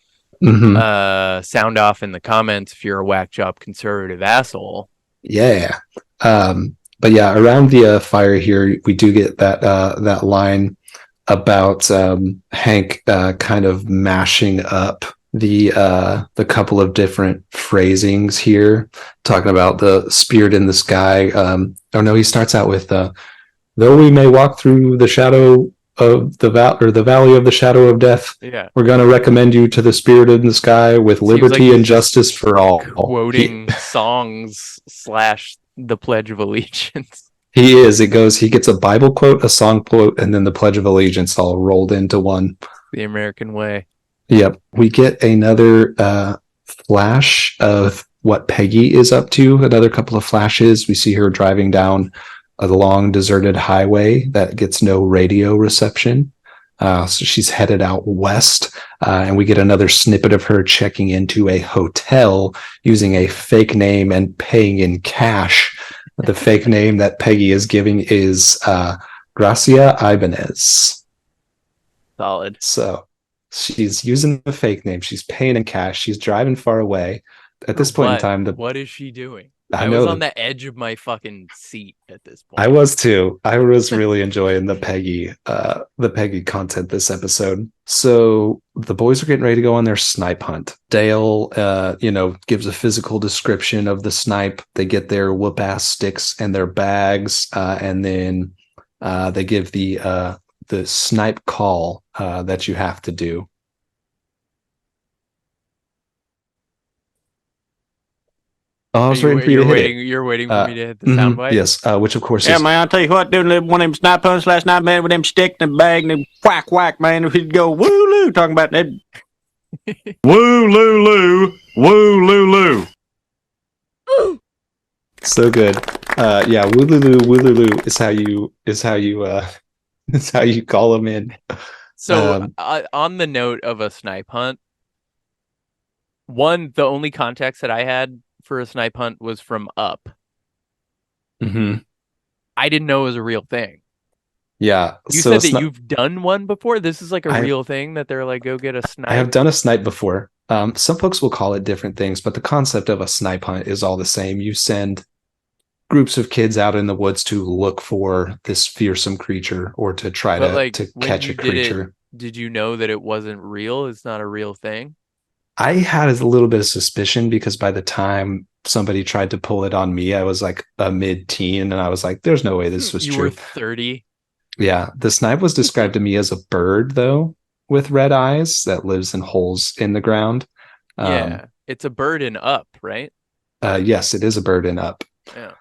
Sound off in the comments if you're a whack job conservative asshole. Yeah. But yeah, around the fire here, we do get that line about Hank kind of mashing up the couple of different phrasings here, talking about the spirit in the sky. Oh no, he starts out with though we may walk through the shadow of the valley of the shadow of death. Yeah. We're going to recommend you to the spirit in the sky with liberty like and justice for all. Quoting songs / the Pledge of Allegiance. He gets a Bible quote, a song quote, and then the Pledge of Allegiance all rolled into one. The American way. Yep. We get another flash of what Peggy is up to, another couple of flashes. We see her driving down a long deserted highway that gets no radio reception. So she's headed out west, and we get another snippet of her checking into a hotel using a fake name and paying in cash. The fake name that Peggy is giving is Gracia Ibanez. Solid. So she's using the fake name. She's paying in cash. She's driving far away. At this point in time, what is she doing? I was on the edge of my fucking seat at this point. I was too. I was really enjoying the Peggy content this episode. So the boys are getting ready to go on their snipe hunt. Dale, gives a physical description of the snipe. They get their whoop ass sticks and their bags, and then they give the snipe call that you have to do. Oh, I was waiting for you to hit it. You're waiting for me to hit the soundbite? Yes, which of course yeah, is... man, I'll tell you what, doing one of them snipe hunts last night, man, with them sticks and the bag and them whack, man, we'd go woo-loo, talking about that. Woo-loo-loo, woo-loo-loo. So good. Yeah, wooloo is how you is how you call them in. So on the note of a snipe hunt, the only context that I had for a snipe hunt was from Up. Mm-hmm. I didn't know it was a real thing. Yeah. You said that you've done one before? This is like a real thing that they're like, go get a snipe? I have done a snipe before. Some folks will call it different things, but the concept of a snipe hunt is all the same. You send groups of kids out in the woods to look for this fearsome creature or to try to catch a creature. Did you know that it wasn't real? It's not a real thing? I had a little bit of suspicion because by the time somebody tried to pull it on me, I was like a mid-teen, and I was like, there's no way this was true. You were 30? Yeah. The snipe was described to me as a bird, though, with red eyes that lives in holes in the ground. Yeah. It's a bird in Up, right? Yes, it is a bird in Up. Yeah.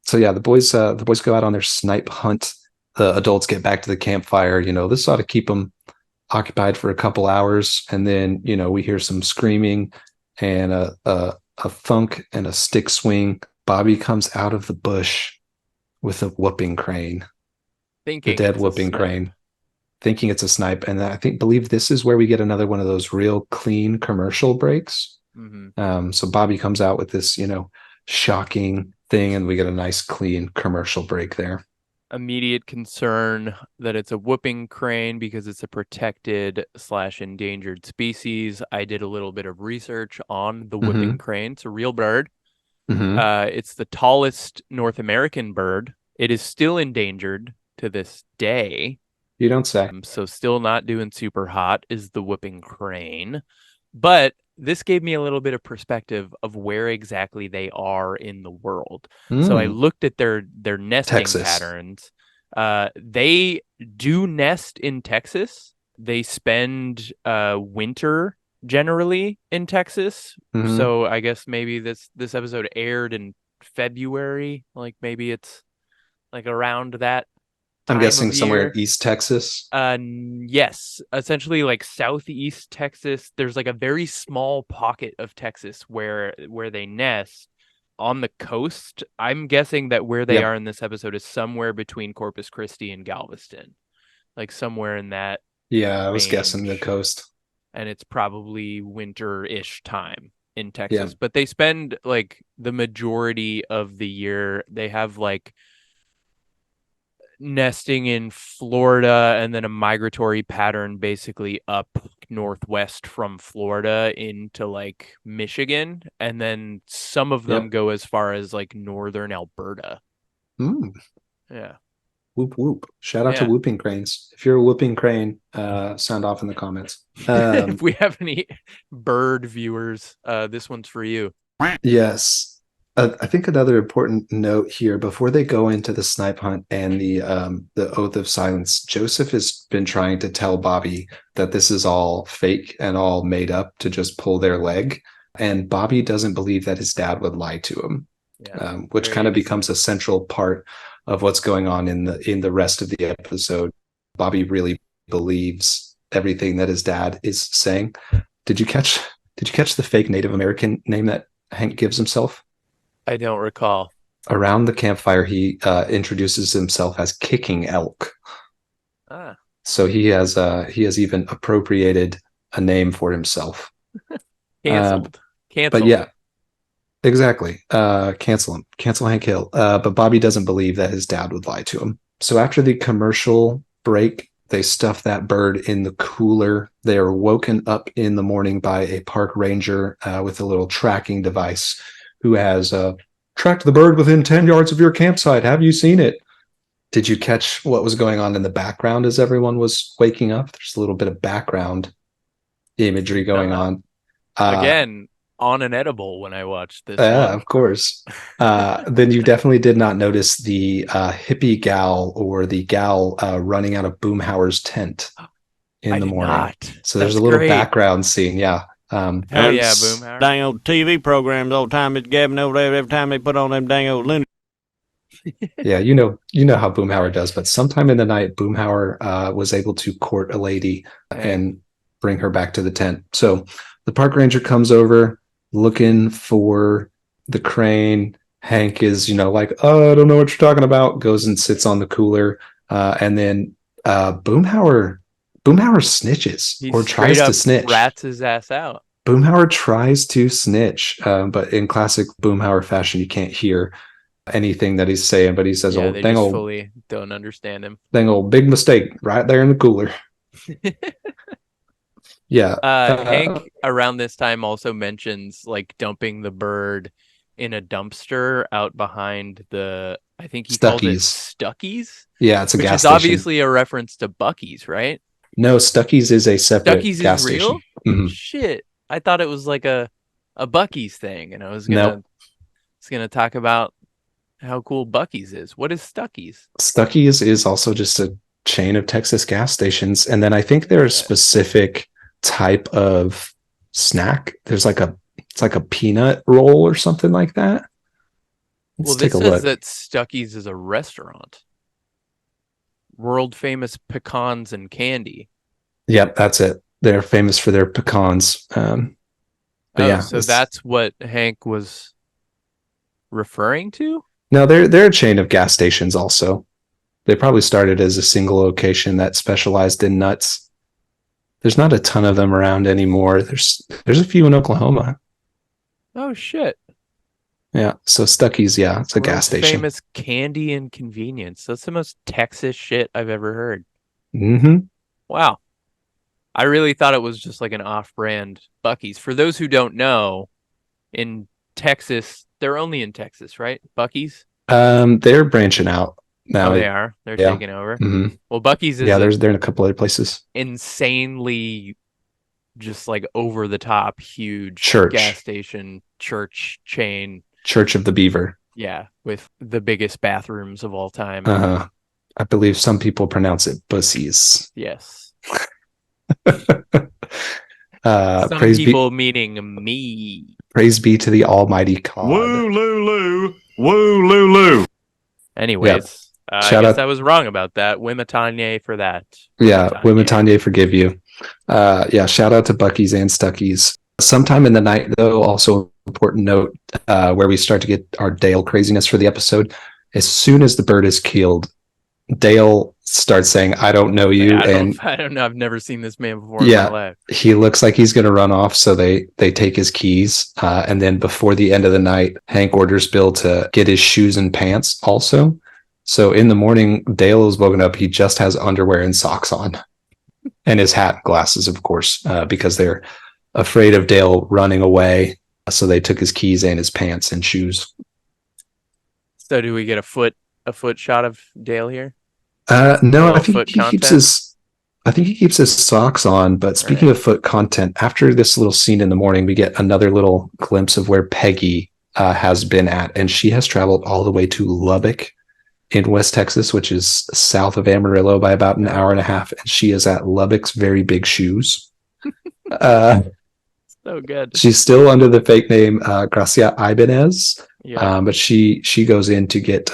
So yeah, the boys go out on their snipe hunt. The adults get back to the campfire. This ought to keep them occupied for a couple hours, and then we hear some screaming and a thunk and a stick swing. Bobby comes out of the bush with a whooping crane, the dead whooping crane, thinking it's a snipe. And I believe this is where we get another one of those real clean commercial breaks. Mm-hmm. So Bobby comes out with this shocking thing, and we get a nice clean commercial break there. Immediate concern that it's a whooping crane because it's a protected / endangered species. I did a little bit of research on the whooping crane. It's a real bird. Mm-hmm. It's the tallest North American bird. It is still endangered to this day. You don't say. So still not doing super hot is the whooping crane. But this gave me a little bit of perspective of where exactly they are in the world. So I looked at their nesting patterns. They do nest in Texas. They spend winter generally in Texas. Mm-hmm. So I guess maybe this episode aired in February. Like maybe it's like around that. I'm guessing somewhere in East Texas. Yes, essentially like Southeast Texas. There's like a very small pocket of Texas where they nest on the coast. I'm guessing that where they are in this episode is somewhere between Corpus Christi and Galveston, like somewhere in that. Yeah, I was guessing the coast. And it's probably winter-ish time in Texas, but they spend like the majority of the year. They have like nesting in Florida and then a migratory pattern basically up northwest from Florida into like Michigan, and then some of them go as far as like northern Alberta. Mm. Yeah. Whoop whoop. Shout out to whooping cranes. If you're a whooping crane, sound off in the comments. If we have any bird viewers, this one's for you. Yes. I think another important note here before they go into the snipe hunt and the oath of silence, Joseph has been trying to tell Bobby that this is all fake and all made up to just pull their leg, and Bobby doesn't believe that his dad would lie to him, which kind of becomes a central part of what's going on in the rest of the episode. Bobby really believes everything that his dad is saying. Did you catch the fake Native American name that Hank gives himself? I don't recall. Around the campfire, he introduces himself as Kicking Elk. So he has even appropriated a name for himself. Canceled. But yeah, exactly. Cancel him. Cancel Hank Hill. But Bobby doesn't believe that his dad would lie to him. So after the commercial break, they stuff that bird in the cooler. They are woken up in the morning by a park ranger with a little tracking device, who has tracked the bird within 10 yards of your campsite. Have you seen it? Did you catch what was going on in the background as everyone was waking up? There's a little bit of background imagery going on. Again, on an edible when I watched this. Of course. Then you definitely did not notice the hippie gal or the gal running out of Boomhauer's tent in the morning. Not. So there's a little background scene. Yeah. Hell yeah, Boomhauer. Dang old TV programs all the time. It's Gavin over there every time they put on them dang old loony. Yeah, you know how Boomhauer does, but sometime in the night, Boomhauer was able to court a lady and bring her back to the tent. So the park ranger comes over looking for the crane. Hank is, like, oh, I don't know what you're talking about. Goes and sits on the cooler, and then Boomhauer snitches or tries to snitch. Rats his ass out. Boomhauer tries to snitch, but in classic Boomhauer fashion, you can't hear anything that he's saying. But he says, "Oh, they just fully don't understand him." Dang old big mistake right there in the cooler." Yeah. Hank around this time also mentions like dumping the bird in a dumpster out behind the. I think he called it Stuckey's. Yeah, it's a gas station. Which is obviously a reference to Buc-ee's, right? No, Stuckey's is a separate Stuckey's gas is real? station. Mm-hmm. Shit, I thought it was like a Buc-ee's thing, and I was gonna talk about how cool Buc-ee's is. What is Stuckey's? Stuckey's is also just a chain of Texas gas stations, and then I think there's a specific type of snack. There's it's like a peanut roll or something like that. Let's take a look. That Stuckey's is a restaurant. World famous pecans and candy. Yep, that's it. They're famous for their pecans. So that's what Hank was referring to? No, they're a chain of gas stations also. They probably started as a single location that specialized in nuts. There's not a ton of them around anymore. There's a few in Oklahoma. Oh shit. Yeah, so Stuckey's, it's a gas station. Famous candy and convenience. That's the most Texas shit I've ever heard. Mm-hmm. Wow. I really thought it was just like an off-brand Buc-ee's. For those who don't know, in Texas, they're only in Texas, right? Buc-ee's? They're branching out now. Oh, they are? They're taking over? Mm-hmm. Well, Buc-ee's is they're in a couple other places. Insanely just like over-the-top, huge gas station, church chain. Church of the Beaver. Yeah, with the biggest bathrooms of all time. Uh-huh. I believe some people pronounce it bussies. Yes. Some people meaning me. Praise be to the Almighty God. Woo loo loo. Woo loo loo. Anyways, I guess I was wrong about that. Wimitanye for that. Wimitanye forgive you. Shout out to Buc-ee's and Stuckey's. Sometime in the night, though, also important note where we start to get our Dale craziness for the episode. As soon as the bird is killed, Dale starts saying, "I don't know you," I don't know. I've never seen this man before in my life. He looks like he's going to run off, so they take his keys, and then before the end of the night, Hank orders Bill to get his shoes and pants also. So in the morning, Dale is woken up. He just has underwear and socks on. and his hat and glasses, of course, because they're afraid of Dale running away. So they took his keys and his pants and shoes. So do we get a foot shot of Dale here? No, I little think foot he keeps content? his socks on. But speaking Right. of foot content, after this little scene in the morning, we get another little glimpse of where Peggy has been at, and she has traveled all the way to Lubbock in West Texas, which is south of Amarillo by about an hour and a half, and she is at Lubbock's Very Big Shoes. So good. She's still under the fake name Gracia Ibanez, Yeah. but she goes in to get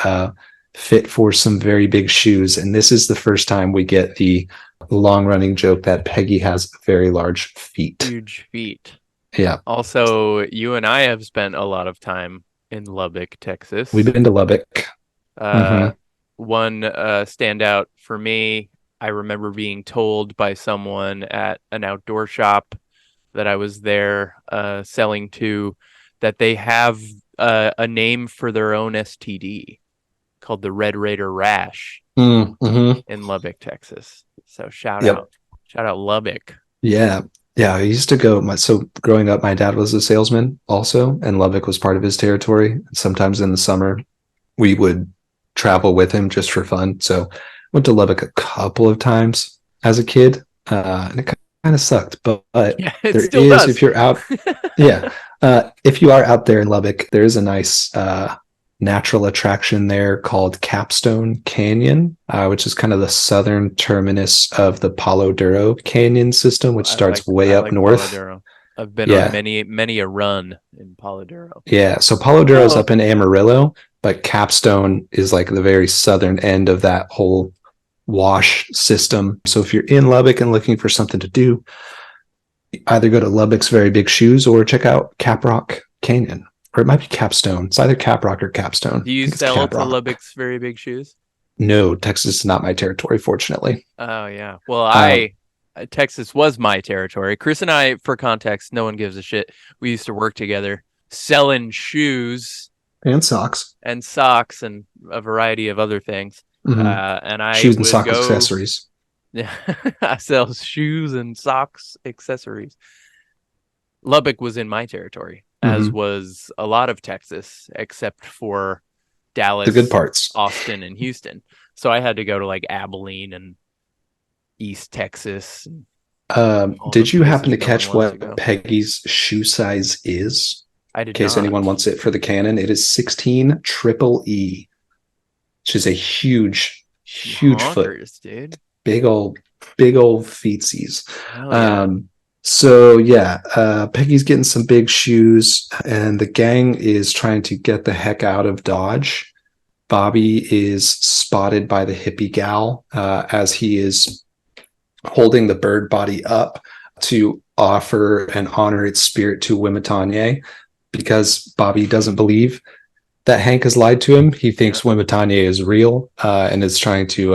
fit for some very big shoes, and this is the first time we get the long-running joke that Peggy has very large feet. Huge feet. Yeah. Also, you and I have spent a lot of time in Lubbock, Texas. We've been to Lubbock. One standout for me, I remember being told by someone at an outdoor shop that I was there selling to that they have a name for their own STD called the Red Raider Rash in Lubbock, Texas. So shout out Lubbock. Yeah. I used to go. So growing up, my dad was a salesman also, and Lubbock was part of his territory. Sometimes in the summer, we would travel with him just for fun. So went to Lubbock a couple of times as a kid, and it kind of sucked. But Yeah, it there still is, does. if you're out, if you are out there in Lubbock, there is a nice natural attraction there called Capstone Canyon, which is kind of the southern terminus of the Palo Duro Canyon system, which starts way up north. Palo Duro. I've been on many a run in Palo Duro. Yeah, so Palo Duro is up in Amarillo, but Capstone is like the very southern end of that whole wash system. So if you're in Lubbock and looking for something to do, either go to Lubbock's Very Big Shoes or check out Caprock Canyon. Or it might be Capstone. It's either Caprock or Capstone. Do you sell to Lubbock's Very Big Shoes? No, Texas is not my territory, fortunately. Oh, yeah. Well, Texas was my territory. Chris and I, for context, no one gives a shit. We used to work together selling shoes and socks and a variety of other things. And I shoes and sock accessories. Yeah, I sell shoes and socks accessories. Lubbock was in my territory, as was a lot of Texas, except for Dallas, the good parts, Austin, and Houston. So I had to go to like Abilene and East Texas. Did you happen to catch what Peggy's shoe size is? I did. In case anyone wants it for the canon, it is 16 triple E, which is a huge foot, dude. Big old feetsies. Peggy's getting some big shoes, and the gang is trying to get the heck out of Dodge. Bobby is spotted by the hippie gal as he is holding the bird body up to offer and honor its spirit to Wimitanye, because Bobby doesn't believe that Hank has lied to him. He thinks Wimitanye is real and is trying to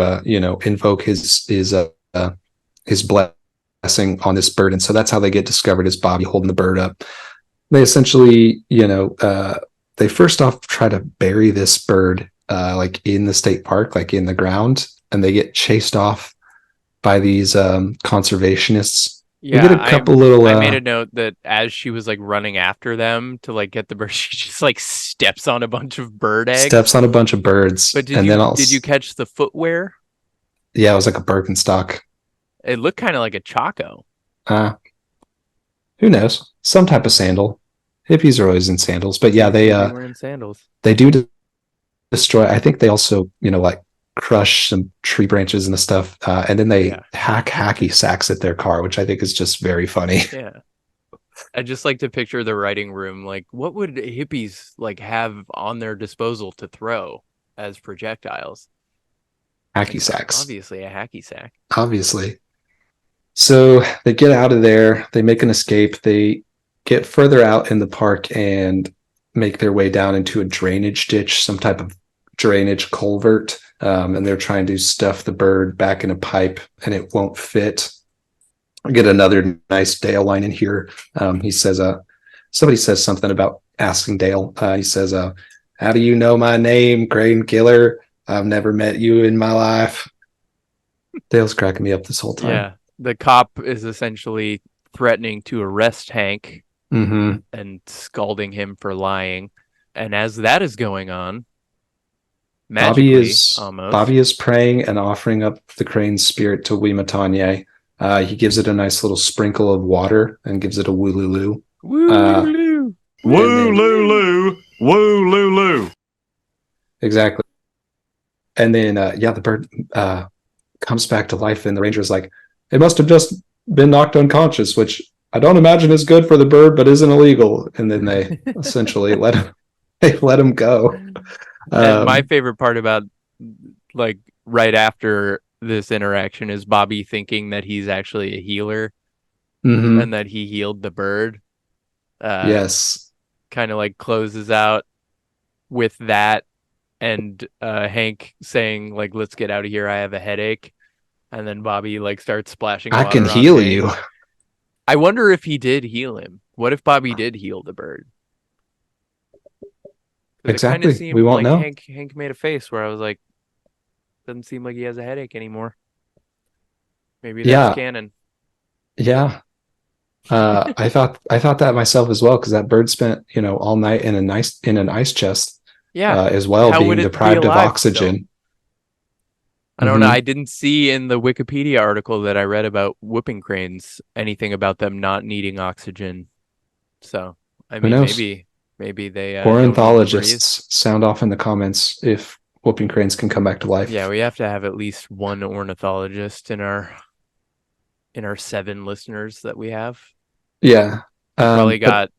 invoke his blessing on this bird. And so that's how they get discovered, is Bobby holding the bird up. They essentially, they first off try to bury this bird like in the state park, like in the ground, and they get chased off by these conservationists. Yeah, we get a couple I made a note that as she was like running after them to like get the bird, she just like steps on a bunch of bird eggs. Steps on a bunch of birds. But did you catch the footwear? Yeah, it was like a Birkenstock. It looked kind of like a Chaco. Who knows? Some type of sandal. Hippies are always in sandals, but yeah, they were in sandals. They do destroy. I think they also, like crush some tree branches and stuff, and then they hack hacky sacks at their car, which I think is just very funny. Yeah, I just like to picture the writing room. Like, what would hippies like have on their disposal to throw as projectiles? Hacky sacks. Obviously, a hacky sack. Obviously. So they get out of there. They make an escape. They get further out in the park and make their way down into a drainage ditch, some type of drainage culvert. And they're trying to stuff the bird back in a pipe, and it won't fit. I get another nice Dale line in here. He says, somebody says something about asking Dale. He says, how do you know my name, Grain Killer? I've never met you in my life. Dale's cracking me up this whole time. Yeah. the cop is essentially threatening to arrest Hank Mm-hmm. and scalding him for lying. And as that is going on, magically, almost, Bobby is praying and offering up the crane's spirit to Wimatanye. He gives it a nice little sprinkle of water and gives it a wooloo. woo, Woo loo loo. Woo loo loo. Exactly. And then, the bird comes back to life, and the ranger's like, it must have just been knocked unconscious, which I don't imagine is good for the bird, but isn't illegal. And then they essentially let him go. And my favorite part about like right after this interaction is Bobby thinking that he's actually a healer mhm. and that he healed the bird. Yes. Kind of like closes out with that, and Hank saying like, "Let's get out of here. I have a headache." And then Bobby like starts splashing I water can on heal Hank. you. I wonder if he did heal him. What if Bobby did heal the bird? Exactly. It kind of seemed We won't like know. Hank made a face where I was like, doesn't seem like he has a headache anymore. Maybe that's canon. Yeah. I thought that myself as well, because that bird spent all night in an ice chest. Yeah. As well, How would being it be deprived of alive oxygen. still? I don't know. I didn't see in the Wikipedia article that I read about whooping cranes anything about them not needing oxygen. So, I Who mean, knows? maybe they don't need to breathe. Ornithologists, sound off in the comments if whooping cranes can come back to life. Yeah, we have to have at least one ornithologist in our 7 listeners that we have. Yeah. We probably got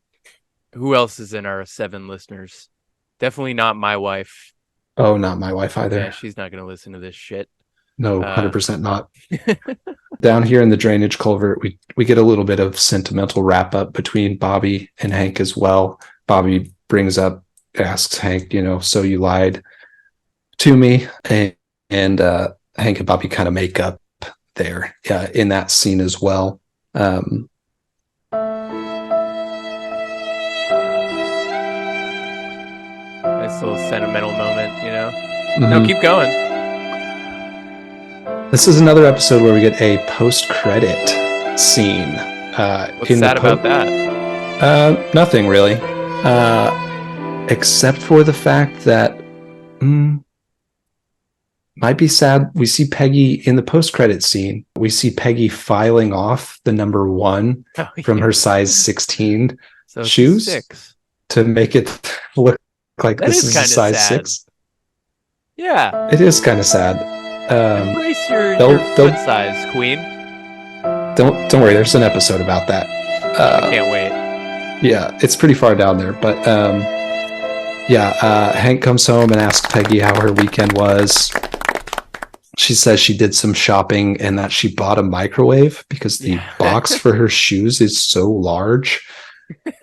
who else is in our 7 listeners? Definitely not my wife. Oh, not my wife either. Yeah, she's not going to listen to this shit. No, 100% not. Down here in the drainage culvert, we get a little bit of sentimental wrap up between Bobby and Hank as well. Bobby asks Hank, so you lied to me, and Hank and Bobby kind of make up there in that scene as well. Nice little sentimental moment, Mm-hmm. No, keep going. This is another episode where we get a post-credit scene. What's sad about that? Nothing really, except for the fact that might be sad. We see Peggy in the post-credit scene. We see Peggy filing off the number 1 from her size 16 shoes 6. to make it look like that this is a size sad. 6. Yeah, it is kind of sad. Embrace your foot size, Queen. Don't worry. There's an episode about that. I can't wait. Yeah, it's pretty far down there, but Hank comes home and asks Peggy how her weekend was. She says she did some shopping and that she bought a microwave because the box for her shoes is so large.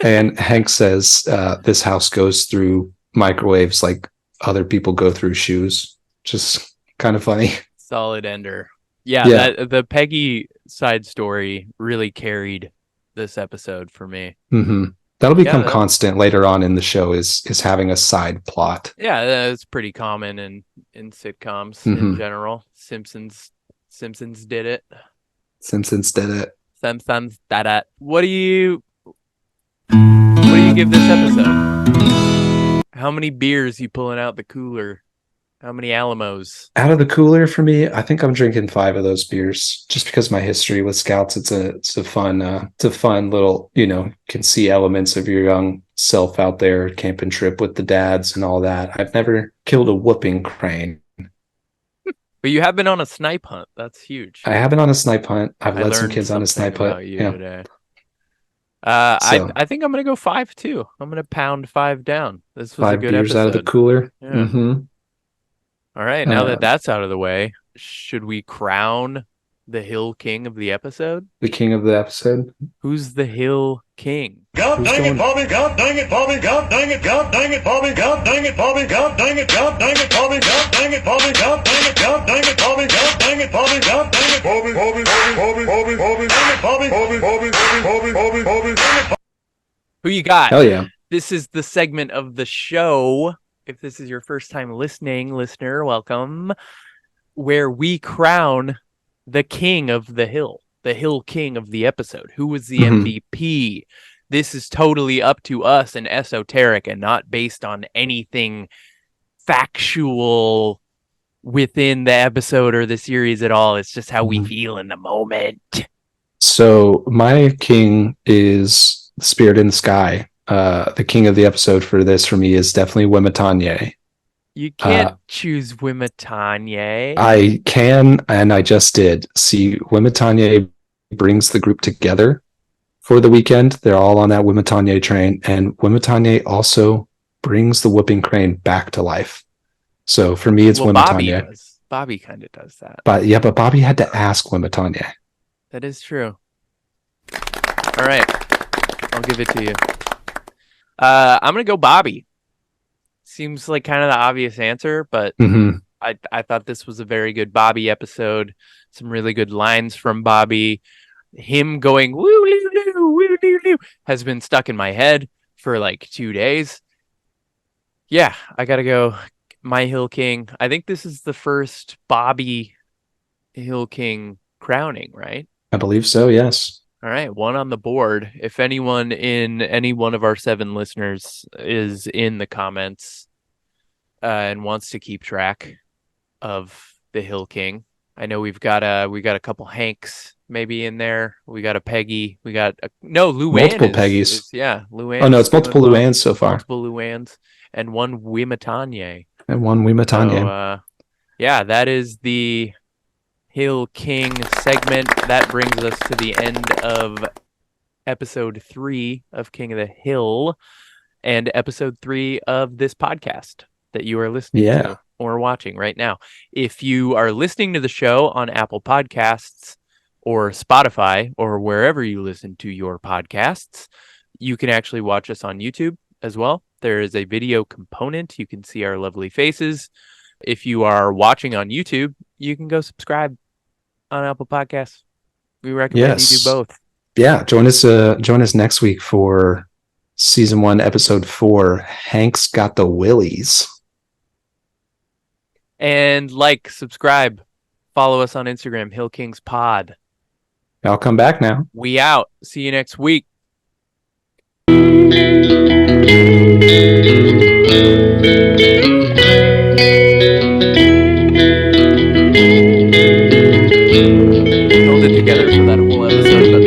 And Hank says this house goes through microwaves like other people go through shoes. Just kind of funny. Solid ender. Yeah. The Peggy side story really carried this episode for me. Mm-hmm. That'll become constant later on in the show is having a side plot. Yeah, that's pretty common in sitcoms in general. Simpsons did it. Simpsons did it. Simpsons did it. What do you give this episode? How many beers you pulling out the cooler? How many Alamos? Out of the cooler for me, I think I'm drinking 5 of those beers just because my history with Scouts. It's a fun little, can see elements of your young self out there, camping trip with the dads and all that. I've never killed a whooping crane. But you have been on a snipe hunt. That's huge. I have been on a snipe hunt. I've led some kids on a snipe hunt. Today. I think I'm gonna go 5 too. I'm gonna pound 5 down. This was 5 a good beers episode. out of the cooler. Yeah. Mm-hmm. All right, now that that's out of the way, should we crown the Hill King of the episode? The king of the episode? Who's the Hill King? God dang it, Bobby, God dang it, Bobby, God dang it, God dang it, Bobby, God dang it, Bobby, God dang it, God dang it, Bobby, God dang it, Bobby, God dang it, God dang it, Bobby, God dang it, Bobby, God dang it, Bobby, Bobby, Bobby, Bobby, Bobby, dang it, Bobby, Bobby, Bobby, Bobby, Bobby, Bobby, dang it. Who you got? Hell yeah. This is the segment of the show. If this is your first time listening, listener, welcome. Where we crown the king of the hill. the Hill King of the episode? Who was the Mhm. MVP? This is totally up to us and esoteric and not based on anything factual within the episode or the series at all. It's just how we Mhm. feel in the moment. So my king is the spirit in the sky. The king of the episode for this for me is definitely Wimitanye. You can't choose Wimitanye. I can, and I just did. See, Wimitanye brings the group together for the weekend. They're all on that Wimitanye train, and Wimitanye also brings the whooping crane back to life. So for me, it's Well, Bobby Wimitanye. does. Bobby kind of does that. But yeah, but Bobby had to ask Wimitanye. That is true. All right. I'll give it to you. I'm going to go Bobby. Seems like kind of the obvious answer, but Mm-hmm. I thought this was a very good Bobby episode. Some really good lines from Bobby. Him going woo woo woo woo woo woo has been stuck in my head for like 2 days. Yeah, I gotta go. My Hill King. I think this is the first Bobby Hill King crowning, right? I believe so, yes. All right, one on the board. If anyone in any one of our 7 listeners is in the comments and wants to keep track of the Hill King, I know we got a couple Hanks maybe in there. We got a Peggy. We got Luann Multiple Peggy's. Luann. Oh no, it's multiple Luanns so far. Multiple Luanns and one Wimitanye. And one Wimitanye. So, yeah, that is the Hill King segment. That brings us to the end of episode 3 of King of the Hill and episode 3 of this podcast that you are listening to or watching right now. If you are listening to the show on Apple Podcasts or Spotify or wherever you listen to your podcasts, you can actually watch us on YouTube as well. There is a video component. You can see our lovely faces. If you are watching on YouTube, you can go subscribe on Apple Podcasts. We recommend you do both. Yeah, join us next week for season 1, episode 4. Hank's got the willies. And subscribe, follow us on Instagram, Hill Kings Pod. I'll come back now. We out. See you next week. Held it together for that whole episode, but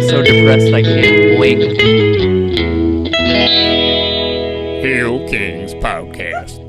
so depressed I can't blink. Hill Kings Podcast.